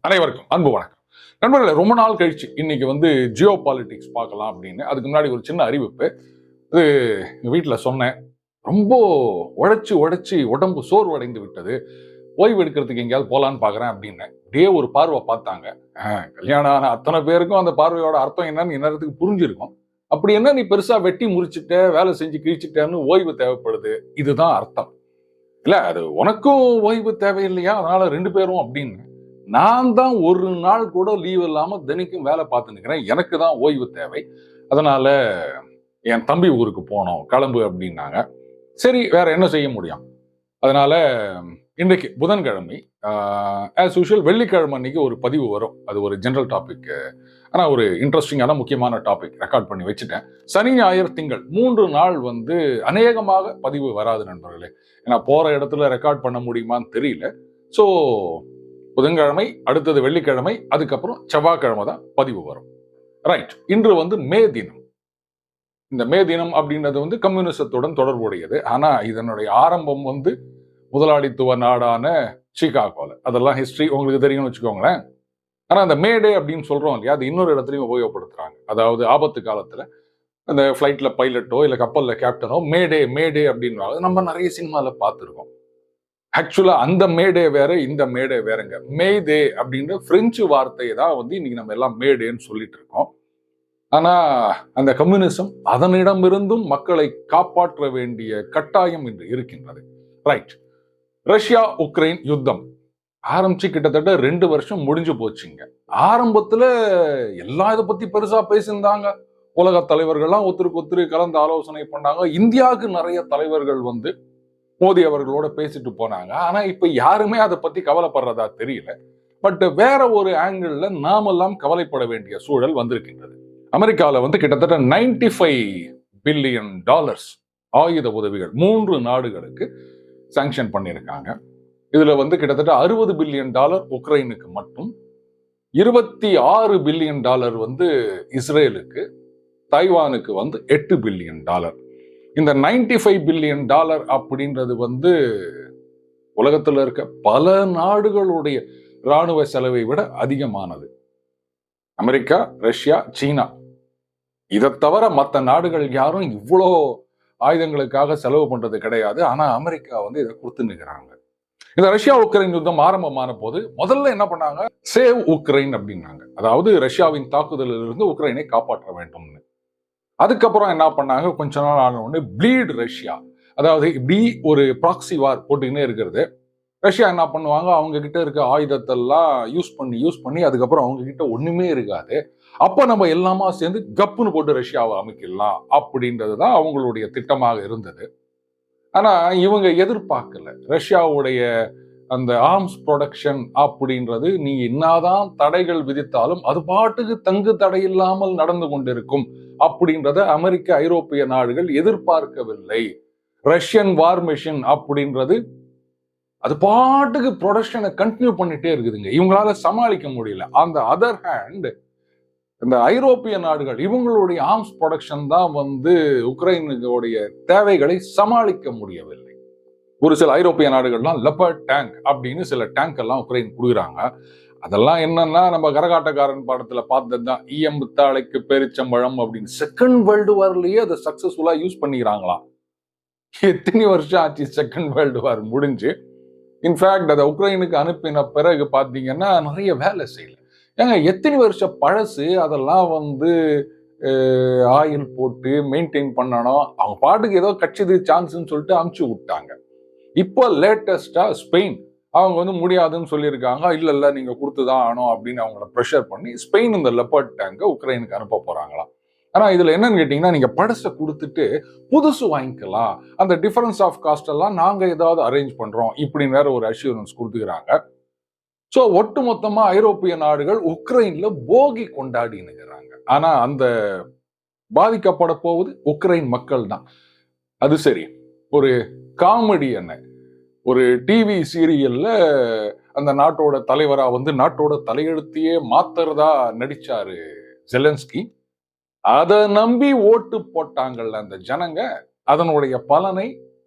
அனைவருக்கும் அன்பு வணக்கம். நண்பர்களே, ரொம்ப நாள் கழிச்சு இன்னைக்கு ஜியோ பாலிடிக்ஸ் பார்க்கலாம் அப்படின்னு. அதுக்கு முன்னாடி ஒரு சின்ன அறிவிப்பு. இது வீட்டில் சொன்னேன். ரொம்ப உழைச்சி உழைச்சி உடம்பு சோர்வடைந்து விட்டது. ஓய்வு எடுக்கிறதுக்கு எங்கேயாவது போகலான்னு பார்க்குறேன் அப்படின்னேன். அப்படியே ஒரு பார்வை பார்த்தாங்க. கல்யாணம் ஆன அத்தனை பேருக்கும் அந்த பார்வையோட அர்த்தம் என்னன்னு இந்நேரத்துக்கு புரிஞ்சிருக்கும். அப்படி என்ன நீ பெருசா வெட்டி முறிச்சிட்ட, வேலை செஞ்சு கிழிச்சிட்டேன்னு ஓய்வு தேவைப்படுது, இதுதான் அர்த்தம். இல்ல, அது உனக்கும் ஓய்வு தேவையில்லையா, அதனால ரெண்டு பேரும் அப்படின்னு. நான் தான் ஒரு நாள் கூட லீவ் இல்லாம தினைக்கும் வேலை பார்த்து நிற்கிறேன். எனக்கு தான் ஓய்வு தேவை. அதனால என் தம்பி ஊருக்கு போனோம், கிளம்பு அப்படின்னாங்க. சரி, வேற என்ன செய்ய முடியும்? அதனால இன்றைக்கு புதன்கிழமை, ஆஸ் யூஷுவல் வெள்ளிக்கிழமை அன்னைக்கு ஒரு பதிவு வரும். அது ஒரு ஜெனரல் டாபிக், ஆனால் ஒரு இன்ட்ரெஸ்டிங்கான முக்கியமான டாபிக் ரெக்கார்ட் பண்ணி வச்சுட்டேன். சனி ஞாயிறு திங்கள் 3 நாள் அநேகமாக பதிவு வராது நண்பர்களே. ஏன்னா போற இடத்துல ரெக்கார்ட் பண்ண முடியுமான்னு தெரியல. ஸோ புதன்கிழமை, அடுத்தது வெள்ளிக்கிழமை, அதுக்கப்புறம் செவ்வாய்க்கிழமை தான் பதிவு வரும். ரைட். இன்று மே தினம். இந்த மே தினம் அப்படின்றது கம்யூனிசத்துடன் தொடர்புடையது. ஆனா இதனுடைய ஆரம்பம் முதலாளித்துவ நாடான சிகாகோல. அதெல்லாம் ஹிஸ்டரி உங்களுக்கு தெரியும்னு வச்சுக்கோங்களேன். ஆனா அந்த மே டே அப்படின்னு சொல்றோம் இல்லையா, அது இன்னொரு இடத்துலையும் உபயோகப்படுத்துறாங்க. அதாவது ஆபத்து காலத்துல அந்த ஃபிளைட்ல பைலட்டோ இல்ல கப்பல்ல கேப்டனோ மேடே அப்படின்னு நம்ம நிறைய சினிமால பார்த்துருக்கோம். ஆக்சுவலா அந்த மேடே வேற, இந்த மேடே வேறங்க. மேதே அப்படின்ற பிரெஞ்சு வார்த்தையை தான் இன்னைக்கு நம்ம எல்லாம் மேடேன்னு சொல்லிட்டு இருக்கோம். ஆனா அந்த கம்யூனிசம் அதனிடமிருந்தும் மக்களை காப்பாற்ற வேண்டிய கட்டாயம் இன்று இருக்கின்றது. ரைட். ரஷ்யா உக்ரைன் யுத்தம் ஆரம்பிச்சு கிட்டத்தட்ட 2 வருஷம் முடிஞ்சு போச்சுங்க. ஆரம்பத்துல எல்லாம் இதை பத்தி பெருசா பேசியிருந்தாங்க. உலக தலைவர்கள்லாம் ஒருத்தருக்கு ஒருத்தர் கலந்து ஆலோசனை பண்ணாங்க. இந்தியாவுக்கு நிறைய தலைவர்கள் மோடி அவர்களோட பேசிட்டு போனாங்க. ஆனா இப்ப யாருமே அதை பத்தி கவலைப்படுறதா தெரியல. பட் வேற ஒரு ஆங்கிள் நாமெல்லாம் கவலைப்பட வேண்டிய சூழல் வந்திருக்கின்றது. அமெரிக்கால கிட்டத்தட்ட $95 பில்லியன் ஆயுத உதவிகள் 3 நாடுகளுக்கு சாங்ஷன் பண்ணியிருக்காங்க. இதுல கிட்டத்தட்ட $60 பில்லியன் உக்ரைனுக்கு மட்டும், $26 பில்லியன் இஸ்ரேலுக்கு, தைவானுக்கு $8 பில்லியன். இந்த $95 பில்லியன் அப்படின்றது உலகத்துல இருக்க பல நாடுகளுடைய இராணுவ செலவை விட அதிகமானது. அமெரிக்கா, ரஷ்யா, சீனா, இதை தவிர மற்ற நாடுகள் யாரும் இவ்வளோ ஆயுதங்களுக்காக செலவு பண்றது கிடையாது. ஆனா அமெரிக்கா இதை கொடுத்து நிற்கிறாங்க. இந்த ரஷ்யா உக்ரைன் யுத்தம் ஆரம்பமான போது முதல்ல என்ன பண்ணாங்க, சேவ் உக்ரைன் அப்படின்னாங்க. அதாவது ரஷ்யாவின் தாக்குதலில் இருந்து உக்ரைனை காப்பாற்ற வேண்டும்னு. அதுக்கப்புறம் என்ன பண்ணாங்க, கொஞ்ச நாள் ஆன உடனே ப்ளீட் ரஷ்யா, அதாவது இப்படி ஒரு ப்ராக்சி வார் போட்டுக்கினே இருக்கிறது. ரஷ்யா என்ன பண்ணுவாங்க, அவங்க கிட்ட இருக்க ஆயுதத்தெல்லாம் யூஸ் பண்ணி அதுக்கப்புறம் அவங்க கிட்ட ஒண்ணுமே இருக்காது. அப்ப நம்ம எல்லாமா சேர்ந்து கப்புன்னு போட்டு ரஷ்யாவை அமைக்கலாம் அப்படின்றது தான் அவங்களுடைய திட்டமாக இருந்தது. ஆனா இவங்க எதிர்பார்க்கல, ரஷ்யாவுடைய அந்த ஆர்ம்ஸ் ப்ரொடக்ஷன் அப்படின்றது நீங்க என்னதான் தடைகள் விதித்தாலும் அது பாட்டுக்கு தங்கு தடை இல்லாமல் நடந்து கொண்டிருக்கும் அப்படின்றத அமெரிக்க, ஐரோப்பிய நாடுகள் எதிர்பார்க்கவில்லை. ரஷ்யன் வார் மெஷின் அப்படின்றது அது பாட்டுக்கு ப்ரொடக்ஷனை கண்டினியூ பண்ணிட்டே இருக்குதுங்க. இவங்களால சமாளிக்க முடியல. ஆன் த அதர் ஹேண்ட் இந்த ஐரோப்பிய நாடுகள் இவங்களுடைய ஆர்ம்ஸ் ப்ரொடக்ஷன் தான் உக்ரைனுடைய தேவைகளை சமாளிக்க முடியவில்லை. ஒரு சில ஐரோப்பிய நாடுகள்லாம் லெப்பர்ட் டேங்க் அப்படின்னு சில டேங்க் எல்லாம் உக்ரைன் கொடுக்குறாங்க. அதெல்லாம் என்னன்னா நம்ம கரகாட்டக்காரன் படத்துல பார்த்ததுதான், ஈயம்புத்தாளைக்கு பேரிச்சம்பழம் அப்படின்னு. செகண்ட் வேர்ல்டு வார்லயே அதை சக்சஸ்ஃபுல்லா யூஸ் பண்ணிக்கிறாங்களாம். எத்தனை வருஷம் ஆச்சு செகண்ட் வேர்ல்டு வார் முடிஞ்சு. இன்ஃபேக்ட் அதை உக்ரைனுக்கு அனுப்பின பிறகு பார்த்தீங்கன்னா நிறைய வேலை செய்யல. ஏங்க, எத்தனை வருஷம் பழசு, அதெல்லாம் ஆயில் போட்டு மெயின்டைன் பண்ணணும். அவங்க பாட்டுக்கு ஏதோ கட்சிது சான்ஸ்ன்னு சொல்லிட்டு அமுச்சு விட்டாங்க. இப்போ லேட்டஸ்டா ஸ்பெயின் அவங்க முடியாதுன்னு சொல்லியிருக்காங்க. இல்ல நீங்க கொடுத்துதான் ஆனோம் அப்படின்னு அவங்கள ப்ரெஷர் பண்ணி ஸ்பெயின் இந்த லெப்பர்ட் டேங்கை உக்ரைனுக்கு அனுப்ப போறாங்களாம். ஆனா இதுல என்னன்னு கேட்டீங்கன்னா, நீங்க பழசை கொடுத்துட்டு புதுசு வாங்கிக்கலாம், அந்த டிஃபரன்ஸ் ஆஃப் காஸ்ட் எல்லாம் நாங்க ஏதாவது அரேஞ்ச் பண்றோம் இப்படின்னு வேற ஒரு அஷ்யூரன்ஸ் கொடுத்துக்கிறாங்க. ஸோ ஒட்டு மொத்தமா ஐரோப்பிய நாடுகள் உக்ரைன்ல போகி கொண்டாடினுங்கிறாங்க. ஆனா அந்த பாதிக்கப்பட போவது உக்ரைன் மக்கள் தான். அது சரி, ஒரு காமெடி என்ன, ஒரு டிவி சீரியல்ல அந்த நாட்டோட தலைவரா நாட்டோட தலையெழுத்தையே மாத்துறதா நடிச்சாரு ஜெலன்ஸ்கி. அதை நம்பி ஓட்டு போட்டாங்கல்ல அந்த ஜனங்க, அதனுடைய பலனை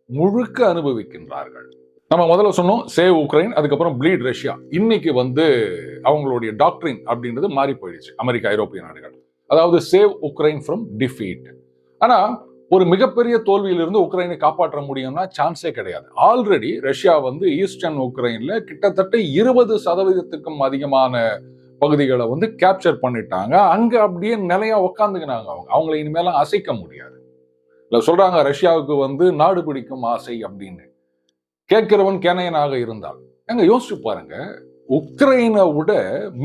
முழுக்க அனுபவிக்கின்றார்கள். நம்ம முதல்ல சொன்னோம் சேவ் உக்ரைன், அதுக்கப்புறம் ப்ளீட் ரஷ்யா. இன்னைக்கு வந்து அவங்களுடைய டாக்ட்ரின் அப்படின்றது மாறி போயிடுச்சு அமெரிக்கா, ஐரோப்பிய நாடுகள். அதாவது சேவ் உக்ரைன் ஃப்ரம் டிஃபீட். ஆனா ஒரு மிகப்பெரிய தோல்வியிலிருந்து உக்ரைனை காப்பாற்ற முடியும்னா சான்ஸே கிடையாது. ஆல்ரெடி ரஷ்யா வந்து ஈஸ்டர்ன் உக்ரைன்ல கிட்டத்தட்ட 20% அதிகமான பகுதிகளை வந்து கேப்சர் பண்ணிட்டாங்க. அங்க அப்படியே நிலையா உட்காந்துக்கினாங்க. அவங்களை இனிமேலாம் அசைக்க முடியாது. இல்ல சொல்றாங்க ரஷ்யாவுக்கு வந்து நாடு பிடிக்கும் ஆசை அப்படின்னு. கேட்கிறவன் கேனையனாக இருந்தால் எங்க யோசிச்சு பாருங்க, உக்ரைனை விட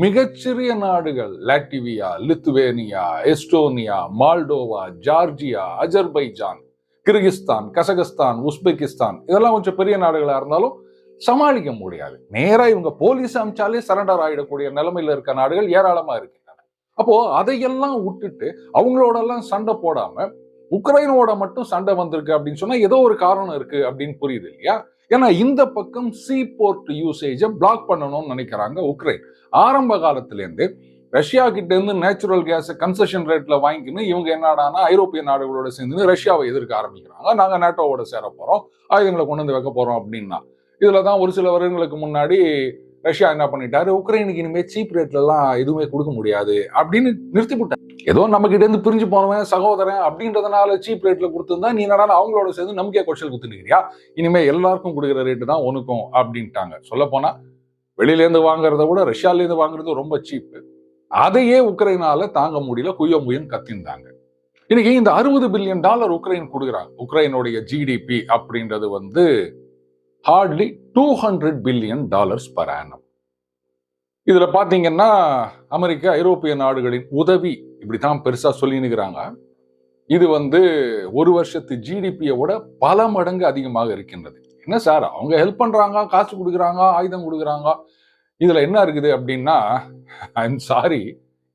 மிகச்சிறிய நாடுகள் Latvia, Lithuania, Estonia, Moldova, Georgia, Azerbaijan, Kyrgyzstan, Kazakhstan, Uzbekistan இதெல்லாம் கொஞ்சம் பெரிய நாடுகளா இருந்தாலும் சமாளிக்க முடியாது. நேரா இவங்க போலீஸ் அமிச்சாலே சரண்டர் ஆயிடக்கூடிய நிலைமையில இருக்க நாடுகள் ஏராளமா இருக்கின்றன. அப்போ அதையெல்லாம் விட்டுட்டு அவங்களோட எல்லாம் சண்டை போடாம உக்ரைனோட மட்டும் சண்டை வந்திருக்கு அப்படின்னு சொன்னா ஏதோ ஒரு காரணம் இருக்கு அப்படின்னு புரியுது இல்லையா? ஏன்னா இந்த பக்கம் சீ போர்ட் யூசேஜை பிளாக் பண்ணணும்னு நினைக்கிறாங்க உக்ரைன். ஆரம்ப காலத்திலேருந்து ரஷ்யா கிட்ட இருந்து நேச்சுரல் கேஸ் கன்செஷன் ரேட்ல வாங்கிக்கணும். இவங்க என்னடானா ஐரோப்பிய நாடுகளோட சேர்ந்து ரஷ்யாவை எதிர்க்க ஆரம்பிக்கிறாங்க. நாங்க நேட்டோவோட சேர போறோம், ஆயுதங்களை கொண்டு வந்து வைக்க போறோம் அப்படின்னா. இதுலதான் ஒரு சில வருடங்களுக்கு முன்னாடி ரஷ்யா என்ன பண்ணிட்டாரு, உக்ரைனுக்கு இனிமே சீப் ரேட்ல எல்லாம் எதுவுமே கொடுக்க முடியாது அப்படின்னு நிறுத்தி விட்டாங்க. ஏதோ நம்ம கிட்ட இருந்து பிரிஞ்சு போனவன் சகோதரன் அப்படின்றதுனால சீப் ரேட்ல கொடுத்துருந்தா நீ என்னடா அவங்களோட சேர்ந்து நம்பிக்கை கொச்சல் குத்துனுக்கிறியா, இனிமே எல்லாருக்கும் கொடுக்குற ரேட்டு தான் உனக்கும் அப்படின்ட்டாங்க. சொல்ல போனா வெளியில இருந்து வாங்குறத விட ரஷ்யால இருந்து வாங்குறது ரொம்ப சீப்பு. அதையே உக்ரைனால தாங்க முடியல, குய்ய முயன் கத்திருந்தாங்க. இன்னைக்கு இந்த $60 பில்லியன் உக்ரைன் கொடுக்குறாங்க. உக்ரைனுடைய ஜிடிபி அப்படின்றது வந்து ஹார்ட்லி $200 பில்லியன் பர் ஆனம். இதுல பாத்தீங்கன்னா அமெரிக்கா, ஐரோப்பிய நாடுகளின் உதவி இப்படித்தான் பெருசா சொல்லினுக்கிறாங்க. இது வந்து ஒரு வருஷத்து ஜிடிபியோட பல மடங்கு அதிகமாக இருக்கின்றது. என்ன சார், அவங்க ஹெல்ப் பண்றாங்க, காசு கொடுக்குறாங்க, ஆயுதம் கொடுக்குறாங்க, இதுல என்ன இருக்குது அப்படின்னா, ஐம் சாரி,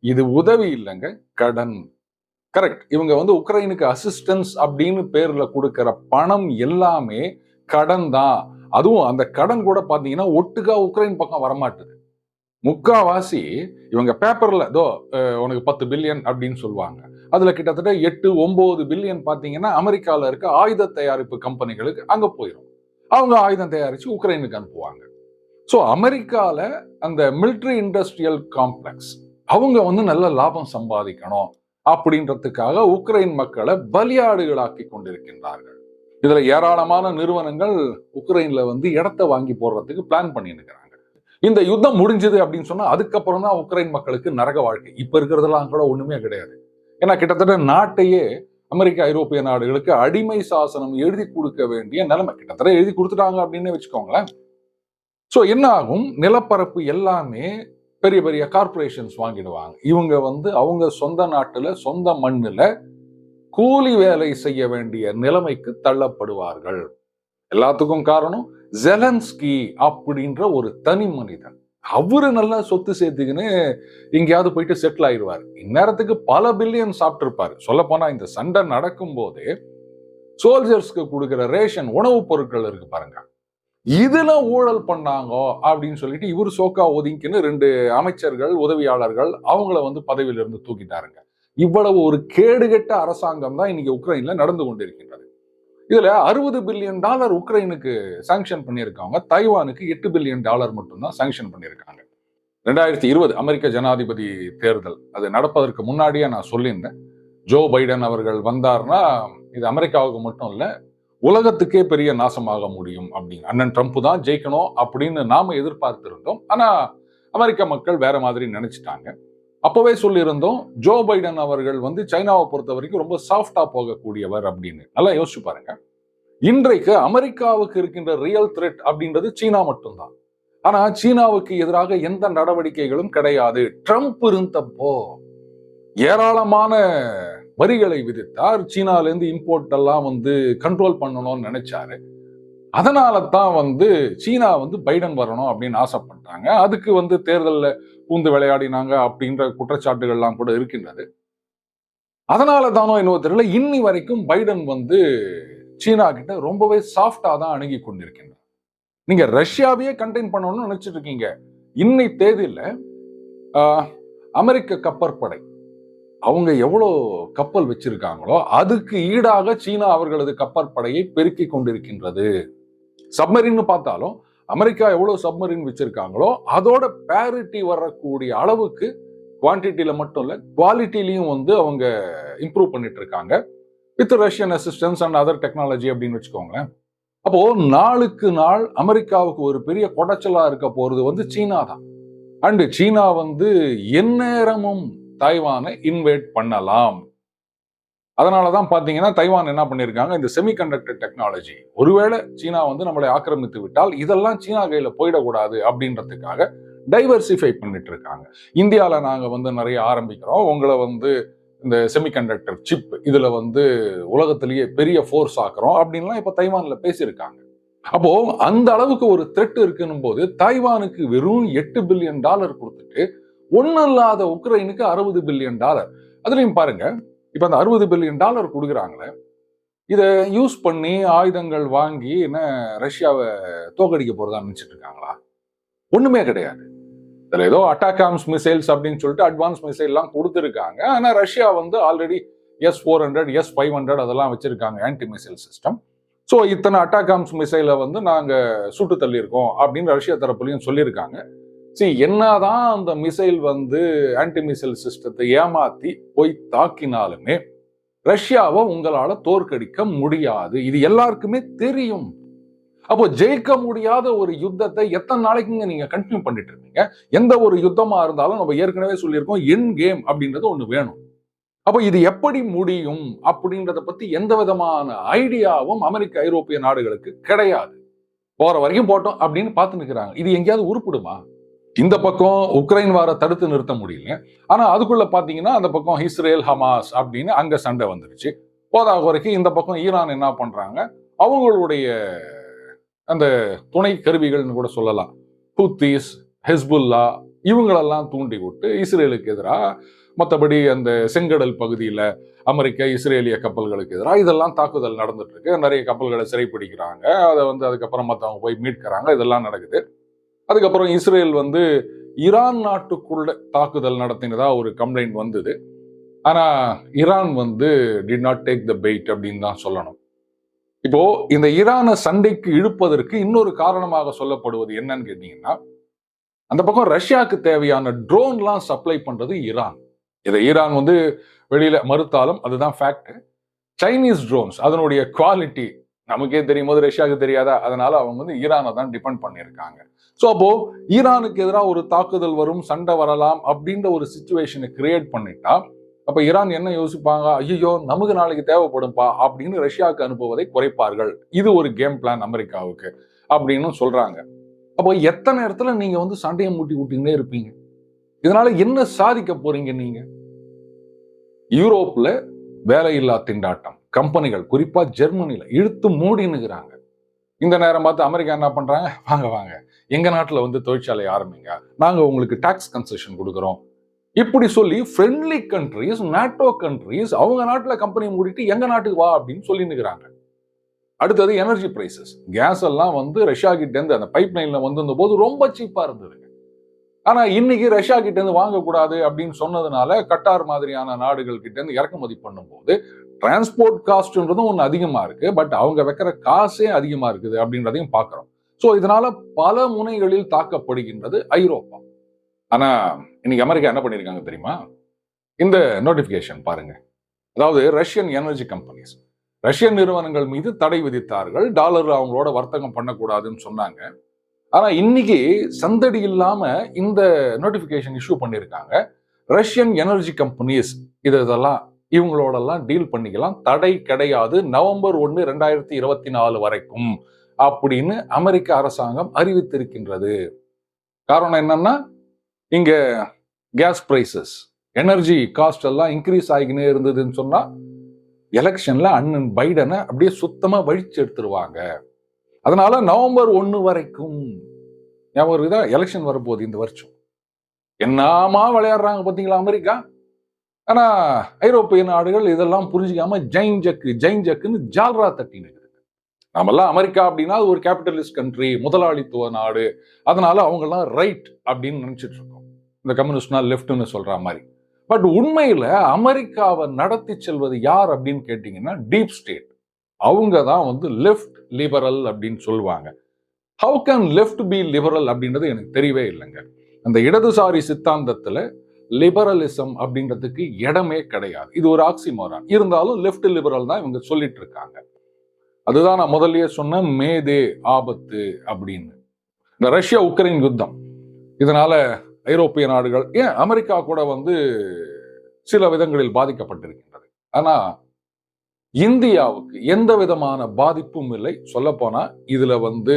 இது உதவி இல்லைங்க, கடன். கரெக்ட். இவங்க வந்து உக்ரைனுக்கு அசிஸ்டன்ஸ் அப்படின்னு பேர்ல கொடுக்கிற பணம் எல்லாமே கடன் தான். அதுவும் அந்த கடன் கூட பாத்தீங்கன்னா ஒட்டுக்கா உக்ரைன் பக்கம் வரமாட்டுது. முக்காவாசி இவங்க பேப்பர்ல ஏதோ உனக்கு 10 பில்லியன் அப்படின்னு சொல்லுவாங்க. அதுல கிட்டத்தட்ட 8-9 பில்லியன் பாத்தீங்கன்னா அமெரிக்கால இருக்க ஆயுத தயாரிப்பு கம்பெனிகளுக்கு அங்க போயிடும். அவங்க ஆயுதம் தயாரிச்சு உக்ரைனுக்கு அனுப்புவாங்க. ஸோ அமெரிக்கால அந்த மிலிட்ரி இண்டஸ்ட்ரியல் காம்ப்ளெக்ஸ் அவங்க வந்து நல்ல லாபம் சம்பாதிக்கணும் அப்படின்றதுக்காக உக்ரைன் மக்களை பலியாடுகளாக்கி கொண்டிருக்கின்றார்கள். இதுல ஏராளமான நிறுவனங்கள் உக்ரைன்ல வந்து இடத்தை வாங்கி போடுறதுக்கு பிளான் பண்ணிருக்கிறாங்க. இந்த யுத்தம் முடிஞ்சது அப்படின்னு சொன்னா அதுக்கப்புறம் தான் உக்ரைன் மக்களுக்கு நரக வாழ்க்கை. இப்ப இருக்கிறதெல்லாம் கூட ஒண்ணுமே கிடையாது. ஏன்னா கிட்டத்தட்ட நாட்டையே அமெரிக்க, ஐரோப்பிய நாடுகளுக்கு அடிமை சாசனம் எழுதி கொடுக்க வேண்டிய நிலைமை. கிட்டத்தட்ட எழுதி கொடுத்துட்டாங்க அப்படின்னு வச்சுக்கோங்களேன். ஸோ என்ன ஆகும், நிலப்பரப்பு எல்லாமே பெரிய பெரிய கார்பரேஷன்ஸ் வாங்கிடுவாங்க. இவங்க வந்து அவங்க சொந்த நாட்டுல சொந்த மண்ணுல கூலி வேலை செய்ய வேண்டிய நிலைமைக்கு தள்ளப்படுவார்கள். எல்லாத்துக்கும் காரணம் ஜெலன்ஸ்கி அப்படின்ற ஒரு தனி மனிதன். அவரு நல்லா சொத்து சேர்த்துக்கின்னு எங்கேயாவது போயிட்டு செட்டில் ஆயிடுவார். இந்நேரத்துக்கு பல பில்லியன் சாப்பிட்டு இருப்பாரு. சொல்ல போனா இந்த சண்டை நடக்கும் போது சோல்ஜர்ஸ்க்கு கொடுக்கிற ரேஷன் உணவுப் பொருட்கள் இருக்கு பாருங்க, இதுல ஊழல் பண்ணாங்க அப்படின்னு சொல்லிட்டு இவர் சோக்கா ஒதுங்கின்னு 2 அமைச்சர்கள், உதவியாளர்கள் அவங்கள வந்து பதவியிலிருந்து தூக்கிட்டாருங்க. இவ்வளவு ஒரு கேடுகெட்ட அரசாங்கம் தான் இன்னைக்கு உக்ரைன்ல நடந்து கொண்டிருக்கின்றது. இதுல $60 பில்லியன் உக்ரைனுக்கு சாங்ஷன் பண்ணியிருக்காங்க. தைவானுக்கு $8 பில்லியன் மட்டும்தான் சாங்ஷன் பண்ணியிருக்காங்க. 2020 அமெரிக்க ஜனாதிபதி தேர்தல் அது நடப்பதற்கு முன்னாடியே நான் சொல்லியிருந்தேன், ஜோ பைடன் அவர்கள் வந்தார்னா இது அமெரிக்காவுக்கு மட்டும் இல்ல உலகத்துக்கே பெரிய நாசமாக முடியும் அப்படின்னு. அண்ணன் ட்ரம்ப் தான் ஜெயிக்கணும் அப்படின்னு நாம எதிர்பார்த்திருந்தோம். ஆனா அமெரிக்க மக்கள் வேற மாதிரி நினைச்சிட்டாங்க. அப்பவே சொல்லியிருந்தோம், ஜோ பைடன் அவர்கள் வந்து சைனாவை பொறுத்த வரைக்கும் ரொம்ப சாஃப்டா போகக்கூடியவர் அப்படின்னு. நல்லா யோசிச்சு பாருங்க. இன்றைக்கு அமெரிக்காவுக்கு இருக்கின்ற ரியல் த்ரெட் அப்படின்றது சீனா மட்டும்தான். ஆனா சீனாவுக்கு எதிராக எந்த நடவடிக்கைகளும் கிடையாது. ட்ரம்ப் இருந்தப்போ ஏராளமான வரிகளை விதித்தார். சீனால இருந்து இம்போர்ட் எல்லாம் வந்து கண்ட்ரோல் பண்ணணும்னு நினைச்சாரு. அதனால தான் வந்து சீனா வந்து பைடன் வரணும் அப்படின்னு ஆசைப்பட்டாங்க. அதுக்கு வந்து தேர்தலில் பூந்து விளையாடினாங்க அப்படின்ற குற்றச்சாட்டுகள்லாம் கூட இருக்கின்றது. அதனால தானோ என்னவோ தெரியல, இன்னி வரைக்கும் பைடன் வந்து சீனா கிட்ட ரொம்பவே சாஃப்டா தான் அணுகி கொண்டிருக்கின்றார். நீங்க ரஷ்யாவையே கண்டெயின் பண்ணணும்னு நினைச்சிட்டு இருக்கீங்க. இன்னை தேதியில அமெரிக்க கப்பற்படை அவங்க எவ்வளோ கப்பல் வச்சிருக்காங்களோ அதுக்கு ஈடாக சீனா அவர்களது கப்பற்படையை பெருக்கி கொண்டிருக்கின்றது. சப்மரின்னு பார்த்தாலும் அமெரிக்கா எவ்வளவு சப்மரின் வச்சிருக்காங்களோ அதோட பேரிட்டி வரக்கூடிய அளவுக்கு குவான்டிட்டியில மட்டும் இல்ல குவாலிட்டிலையும் வந்து அவங்க இம்ப்ரூவ் பண்ணிட்டு இருக்காங்க with Russian assistance and other technology அப்படின்னு வச்சுக்கோங்களேன். அப்போ நாளுக்கு நாள் அமெரிக்காவுக்கு ஒரு பெரிய குடைச்சலா இருக்க போறது வந்து சீனா தான். அண்ட் சீனா வந்து எந்நேரமும் தைவானை இன்வைட் பண்ணலாம். அதனாலதான் பாத்தீங்கன்னா தைவான் என்ன பண்ணிருக்காங்க, இந்த செமிகண்டக்டர் டெக்னாலஜி ஒருவேளை சீனா வந்து நம்மளை ஆக்கிரமித்து விட்டால் இதெல்லாம் சீனா கையில போயிடக்கூடாது அப்படின்றதுக்காக டைவர்சிஃபை பண்ணிட்டு இருக்காங்க. இந்தியால நாங்க வந்து நிறைய ஆரம்பிக்கிறோம், உங்களை வந்து இந்த செமிகண்டக்டர் சிப் இதுல வந்து உலகத்திலேயே பெரிய ஃபோர்ஸ் ஆக்குறோம் அப்படின்லாம் இப்ப தைவான்ல பேசியிருக்காங்க. அப்போ அந்த அளவுக்கு ஒரு த்ரெட் இருக்குன்னும் போது தைவானுக்கு வெறும் $8 பில்லியன் கொடுத்துட்டு ஒன்னும் இல்லாத உக்ரைனுக்கு $60 பில்லியன். அதுலயும் பாருங்க, இப்ப அந்த $60 பில்லியன் கொடுக்குறாங்களே, இதை யூஸ் பண்ணி ஆயுதங்கள் வாங்கி என்ன ரஷ்யாவை தோக்கடிக்க போறதா நினைச்சிட்டு இருக்காங்களா? ஒண்ணுமே கிடையாது. இதுல ஏதோ அட்டாகாம்ஸ் மிசைல்ஸ் அப்படின்னு சொல்லிட்டு அட்வான்ஸ் மிசைல் எல்லாம் கொடுத்துருக்காங்க. ஆனா ரஷ்யா வந்து ஆல்ரெடி S-400 S-500 அதெல்லாம் வச்சிருக்காங்க ஆன்டி மிசைல் சிஸ்டம். ஸோ இத்தனை அட்டாகாம்ஸ் மிசைலை வந்து நாங்க சுட்டு தள்ளியிருக்கோம் அப்படின்னு ரஷ்யா தரப்புலையும் சொல்லியிருக்காங்க. என்னதான் அந்த மிசைல் வந்து ஆன்டி மிசைல் சிஸ்டத்தை ஏமாத்தி போய் தாக்கினாலுமே ரஷ்யாவை உங்களால தோற்கடிக்க முடியாது, இது எல்லாருக்குமே தெரியும். அப்போ ஜெயிக்க முடியாத ஒரு யுத்தத்தை எத்தனை நாளைக்குங்க நீங்க கண்டினியூ பண்ணிட்டு இருக்கீங்க? எந்த ஒரு யுத்தமா இருந்தாலும் நம்ம ஏற்கனவே சொல்லியிருக்கோம், எண்ட் கேம் அப்படின்றது ஒண்ணு வேணும். அப்போ இது எப்படி முடியும் அப்படின்றத பத்தி எந்த விதமான ஐடியாவும் அமெரிக்க ஐரோப்பிய நாடுகளுக்கு கிடையாது. போற வரைக்கும் போட்டோம் அப்படின்னு பார்த்து நிற்கிறாங்க. இது எங்கேயாவது உருப்பிடுமா? இந்த பக்கம் உக்ரைன் வார தடுத்து நிறுத்த முடியல, ஆனா அதுக்குள்ள பாத்தீங்கன்னா அந்த பக்கம் இஸ்ரேல் ஹமாஸ் அப்படின்னு அங்க சண்டை வந்துருச்சு. போதாக வரைக்கும் இந்த பக்கம் ஈரான் என்ன பண்றாங்க, அவங்களுடைய அந்த துணை கருவிகள்னு கூட சொல்லலாம், ஹூத்தீஸ், ஹெஸ்புல்லா இவங்களெல்லாம் தூண்டி விட்டு இஸ்ரேலுக்கு எதிராக, மற்றபடி அந்த செங்கடல் பகுதியில் அமெரிக்க இஸ்ரேலிய கப்பல்களுக்கு எதிராக இதெல்லாம் தாக்குதல் நடந்துட்டு இருக்கு. நிறைய கப்பல்களை சிறைப்பிடிக்கிறாங்க, அதை வந்து அதுக்கப்புறம் மற்றவங்க போய் மீட்கிறாங்க, இதெல்லாம் நடக்குது. அதுக்கப்புறம் இஸ்ரேல் வந்து ஈரான் நாட்டுக்குள்ள தாக்குதல் நடத்தினதா ஒரு கம்ப்ளைண்ட் வந்தது. ஆனா ஈரான் வந்து did not take the paid அப்படின்னு தான் சொல்லணும். இப்போ இந்த ஈரானை சண்டைக்கு இழுப்பதற்கு இன்னொரு காரணமாக சொல்லப்படுவது என்னன்னு கேட்டீங்கன்னா, அந்த பக்கம் ரஷ்யாவுக்கு தேவையான ட்ரோன்லாம் சப்ளை பண்றது ஈரான். இதை ஈரான் வந்து வெளியில மறுத்தாலும் அதுதான் ஃபேக்ட். சைனீஸ் ட்ரோன்ஸ் அதனுடைய குவாலிட்டி நமக்கே தெரியும் போது ரஷ்யாவுக்கு தெரியாதா? அதனால அவங்க வந்து ஈரானை தான் டிபெண்ட் பண்ணியிருக்காங்க. ஸோ அப்போ ஈரானுக்கு எதிராக ஒரு தாக்குதல் வரும், சண்டை வரலாம் அப்படின்ற ஒரு சிச்சுவேஷனை கிரியேட் பண்ணிட்டா அப்ப ஈரான் என்ன யோசிப்பாங்க, ஐயோ நமக்கு நாளைக்கு தேவைப்படும்பா அப்படின்னு ரஷ்யாவுக்கு அனுப்புவதை குறைப்பார்கள். இது ஒரு கேம் பிளான் அமெரிக்காவுக்கு அப்படின்னு சொல்றாங்க. அப்போ எத்தனை இடத்துல நீங்க வந்து சண்டையை மூட்டி விட்டீங்களே இருப்பீங்க? இதனால என்ன சாதிக்க போறீங்க நீங்க? யூரோப்ல வேலையில்லா திண்டாட்டம், கம்பெனிகள் குறிப்பா ஜெர்மனில இழுத்து மூடினுகிறாங்க. இந்த நேரம் பார்த்து அமெரிக்கா என்ன பண்றாங்க, வாங்க வாங்க எங்க நாட்டுல வந்து தொழிற்சாலை ஆரம்பிங்க, நாங்க உங்களுக்கு டாக்ஸ் கன்செஷன் கொடுக்குறோம் இப்படி சொல்லி ஃப்ரெண்ட்லி கண்ட்ரிஸ், நாட்டோ கண்ட்ரிஸ் அவங்க நாட்டுல கம்பெனி மூடிட்டு எங்க நாட்டுக்கு வா அப்படின்னு சொல்லினுக்கிறாங்க. அடுத்தது எனர்ஜி பிரைசஸ், கேஸ் எல்லாம் வந்து ரஷ்யா கிட்ட இருந்து அந்த பைப் லைன்ல வந்திருந்த போது ரொம்ப சீப்பா இருந்தது. ஆனா இன்னைக்கு ரஷ்யா கிட்ட இருந்து வாங்கக்கூடாது அப்படின்னு சொன்னதுனால கட்டார் மாதிரியான நாடுகள் கிட்ட இருந்து இறக்குமதி பண்ணும்போது டிரான்ஸ்போர்ட் காஸ்ட்ன்றதும் ஒன்று அதிகமா இருக்கு, பட் அவங்க வைக்கிற காசே அதிகமா இருக்குது அப்படின்றதையும் பார்க்கிறோம். ஸோ இதனால பல முனைகளில் தாக்கப்படுகின்றது ஐரோப்பா. ஆனா இன்னைக்கு அமெரிக்கா என்ன பண்ணிருக்காங்க தெரியுமா? இந்த நோட்டிபிகேஷன் பாருங்க. அதாவது ரஷ்யன் எனர்ஜி கம்பெனிஸ், ரஷ்யன் நிறுவனங்கள் மீது தடை விதித்தார்கள், டாலர் அவங்களோட வர்த்தகம் பண்ணக்கூடாதுன்னு சொன்னாங்க. ஆனா இன்னைக்கு சந்தடி இல்லாம இந்த நோட்டிபிகேஷன் இஷ்யூ பண்ணிருக்காங்க. ரஷ்யன் எனர்ஜி கம்பெனிஸ் இதெல்லாம் இவங்களோடலாம் டீல் பண்ணிக்கலாம், தடை கிடையாது, நவம்பர் 1, 2024 வரைக்கும் அப்படின்னு அமெரிக்க அரசாங்கம் அறிவித்திருக்கின்றது. காரணம் என்னன்னா, இங்க கேஸ் பிரைசஸ், எனர்ஜி காஸ்ட் எல்லாம் இன்க்ரீஸ் ஆகினே இருந்ததுன்னு சொன்னா எலெக்ஷன்ல அண்ணன் பைடனை அப்படியே சுத்தமா வழிச்சு எடுத்துருவாங்க. அதனால நவம்பர் 1 வரைக்கும் ஞாபகம் இருக்குதா? எலெக்ஷன் வரப்போகுது இந்த வருஷம். என்னமா விளையாடுறாங்க பாத்தீங்களா அமெரிக்கா? ஆனா ஐரோப்பிய நாடுகள் இதெல்லாம் புரிஞ்சுக்காம ஜெயின் ஜக்குன்னு ஜால்ரா தட்டினுது. நாமெல்லாம் அமெரிக்கா அப்படின்னா அது ஒரு கேபிட்டலிஸ்ட் கண்ட்ரி, முதலாளித்துவ நாடு, அதனால அவங்கெல்லாம் ரைட் அப்படின்னு நினைச்சிட்டு இருக்கோம், இந்த கம்யூனிஸ்ட்னா லெஃப்ட்னு சொல்ற மாதிரி. பட் உண்மையில அமெரிக்காவை நடத்தி செல்வது யார் அப்படின்னு கேட்டீங்கன்னா டீப் ஸ்டேட். அவங்க தான் வந்து லெஃப்ட் லிபரல் அப்படின்னு சொல்லுவாங்க. How can left be liberal அப்படின்றது எனக்கு தெரியவே இல்லைங்க. அந்த இடதுசாரி சித்தாந்தத்துல லிபரலிசம் அப்படின்றதுக்கு இடமே கிடையாது. இது ஒரு ஆக்சிமோரான். இருந்தாலும் லெஃப்ட் லிபரல் தான் இவங்க சொல்லிட்டு இருக்காங்க. அதுதான் நான் முதல்லயே சொன்ன மேதே ஆபத்து அப்படின்னு. இந்த ரஷ்யா உக்ரைன் யுத்தம் இதனால ஐரோப்பிய நாடுகள், ஏன் அமெரிக்கா கூட வந்து சில விதங்களில் பாதிக்கப்பட்டிருக்கின்றது. ஆனா இந்தியாவுக்கு எந்த விதமான பாதிப்பும் இல்லை. சொல்ல போனா இதுல வந்து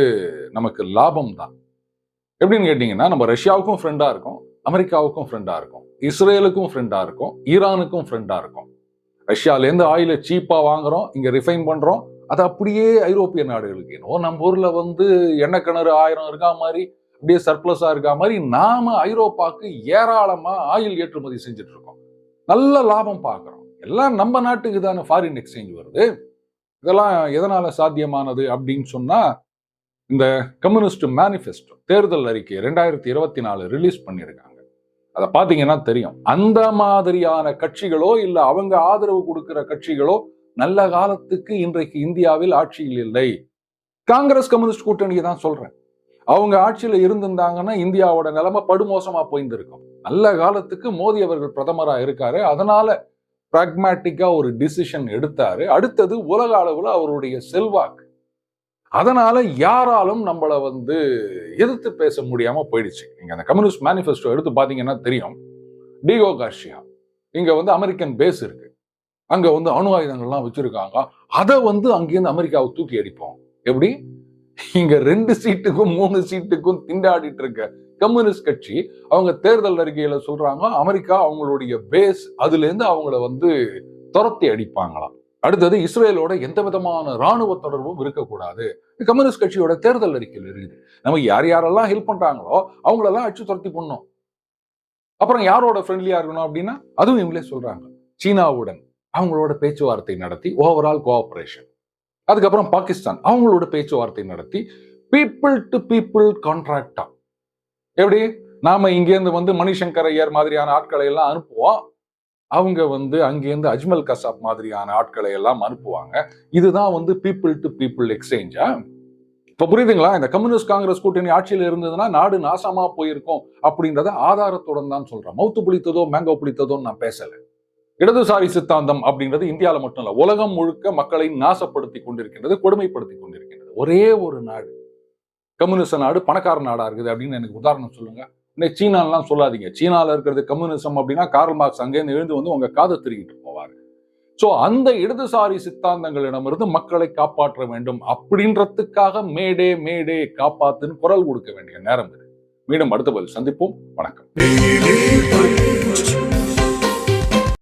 நமக்கு லாபம் தான். எப்படின்னு கேட்டீங்கன்னா, நம்ம ரஷ்யாவுக்கும் ஃப்ரெண்டா இருக்கும், அமெரிக்காவுக்கும் ஃப்ரெண்டா இருக்கும், இஸ்ரேலுக்கும் ஃப்ரெண்டா இருக்கும், ஈரானுக்கும் ஃப்ரெண்டா இருக்கும். ரஷ்யாலேருந்து ஆயில சீப்பா வாங்குறோம், இங்க ரிஃபைன் பண்றோம், அது அப்படியே ஐரோப்பிய நாடுகளுக்கு. ஏன்னோ நம்ம ஊர்ல வந்து எண்ணெய் கிணறு 1000 இருக்கா மாதிரி, அப்படியே சர்ப்ளஸா இருக்கா மாதிரி நாம ஐரோப்பாவுக்கு ஏராளமா ஆயில் ஏற்றுமதி செஞ்சுட்டு இருக்கோம். நல்ல லாபம் பார்க்கிறோம். எல்லாம் நம்ம நாட்டுக்கு தானே ஃபாரின் எக்ஸ்சேஞ்ச் வருது. இதெல்லாம் எதனால சாத்தியமானது அப்படின்னு சொன்னா, இந்த கம்யூனிஸ்ட் மேனிஃபெஸ்டோ தேர்தல் அறிக்கை 2024 ரிலீஸ் பண்ணியிருக்காங்க. அதை பார்த்தீங்கன்னா தெரியும். அந்த மாதிரியான கட்சிகளோ இல்ல அவங்க ஆதரவு கொடுக்கிற கட்சிகளோ நல்ல காலத்துக்கு இன்றைக்கு இந்தியாவில் ஆட்சியில் இல்லை. காங்கிரஸ் கம்யூனிஸ்ட் கூட்டணியை தான் சொல்றேன். அவங்க ஆட்சியில இருந்திருந்தாங்கன்னா இந்தியாவோட நிலைமை படுமோசமா போயிருந்திருக்கும். நல்ல காலத்துக்கு மோடி அவர்கள் பிரதமரா இருக்காரு. அதனால பிராக்மேட்டிக்கா ஒரு டிசிஷன் எடுத்தாரு. அடுத்தது உலக அளவுல அவருடைய செல்வாக்கு. அதனால யாராலும் நம்மள வந்து எதிர்த்து பேச முடியாம போயிடுச்சு. நீங்க அந்த கம்யூனிஸ்ட் மேனிஃபெஸ்டோ எடுத்து பாத்தீங்கன்னா தெரியும். டிகோ கார்சியா இங்க வந்து அமெரிக்கன் பேஸ் இருக்கு, அங்க வந்து அணு ஆயுதங்கள்லாம் வச்சிருக்காங்க. அதை வந்து அங்கேருந்து அமெரிக்காவை தூக்கி அடிப்போம். எப்படி? இங்க 2 சீட்டுக்கும் 3 சீட்டுக்கும் திண்டாடிட்டு இருக்க கம்யூனிஸ்ட் கட்சி அவங்க தேர்தல் அறிக்கையில சொல்றாங்க அமெரிக்கா அவங்களுடைய பேஸ், அதுல இருந்து அவங்கள வந்து துரத்தி அடிப்பாங்களாம். அடுத்தது இஸ்ரேலோட எந்த விதமான ராணுவ தொடர்பும் இருக்கக்கூடாது. கம்யூனிஸ்ட் கட்சியோட தேர்தல் அறிக்கையில் இருக்குது. நம்ம யார் யாரெல்லாம் ஹெல்ப் பண்றாங்களோ அவங்களெல்லாம் அடிச்சு துரத்தி பண்ணணும். அப்புறம் யாரோட ஃப்ரெண்ட்லியா இருக்கணும் அப்படின்னா அதுவும் இவங்களே சொல்றாங்க. சீனாவுடன் அவங்களோட பேச்சுவார்த்தை நடத்தி ஓவரால் கோஆபரேஷன். அதுக்கப்புறம் பாகிஸ்தான் அவங்களோட பேச்சுவார்த்தை நடத்தி பீப்புள் டு பீப்புள் கான்ட்ராக்டா. எப்படி? நாம இங்கேருந்து வந்து மணிசங்கர் ஐயர் மாதிரியான ஆட்களை எல்லாம் அனுப்புவோம், அவங்க வந்து அங்கேருந்து அஜ்மல் கசாப் மாதிரியான ஆட்களை எல்லாம் அனுப்புவாங்க. இதுதான் வந்து பீப்புள் டு பீப்புள் எக்ஸ்சேஞ்சா? இப்ப புரியுதுங்களா? இந்த கம்யூனிஸ்ட் காங்கிரஸ் கூட்டணி ஆட்சியில் இருந்ததுன்னா நாடு நாசமா போயிருக்கும் அப்படின்றத ஆதாரத்துடன் தான் சொல்றேன். மவுத்து புளித்ததோ மேங்கோ புளித்ததோன்னு நான் பேசல. இடதுசாரி சித்தாந்தம் அப்படின்றது இந்தியாவில் மட்டும் இல்ல, உலகம் முழுக்க மக்களை நாசப்படுத்தி கொண்டிருக்கின்றது, கொடுமைப்படுத்தி கொண்டிருக்கின்றது. ஒரே ஒரு நாடு கம்யூனிஸ்ட் நாடு பணக்கார நாடா இருக்குது அப்படின்னு எனக்கு உதாரணம் சொல்லுங்க. இன்னைக்கு சீனாலாம் சொல்லாதீங்க. சீனால இருக்கிறது கம்யூனிசம் அப்படின்னா கார்ல் மார்க்ஸ் அங்கேருந்து எழுந்து வந்து உங்க காதை திருகிட்டு போவாரு. சோ அந்த இடதுசாரி சித்தாந்தங்களிடமிருந்து மக்களை காப்பாற்ற வேண்டும் அப்படின்றதுக்காக மேடே மேடே காப்பாத்துன்னு குரல் கொடுக்க வேண்டிய நேரம் இது. மீண்டும் அடுத்த பதில் சந்திப்போம். வணக்கம்.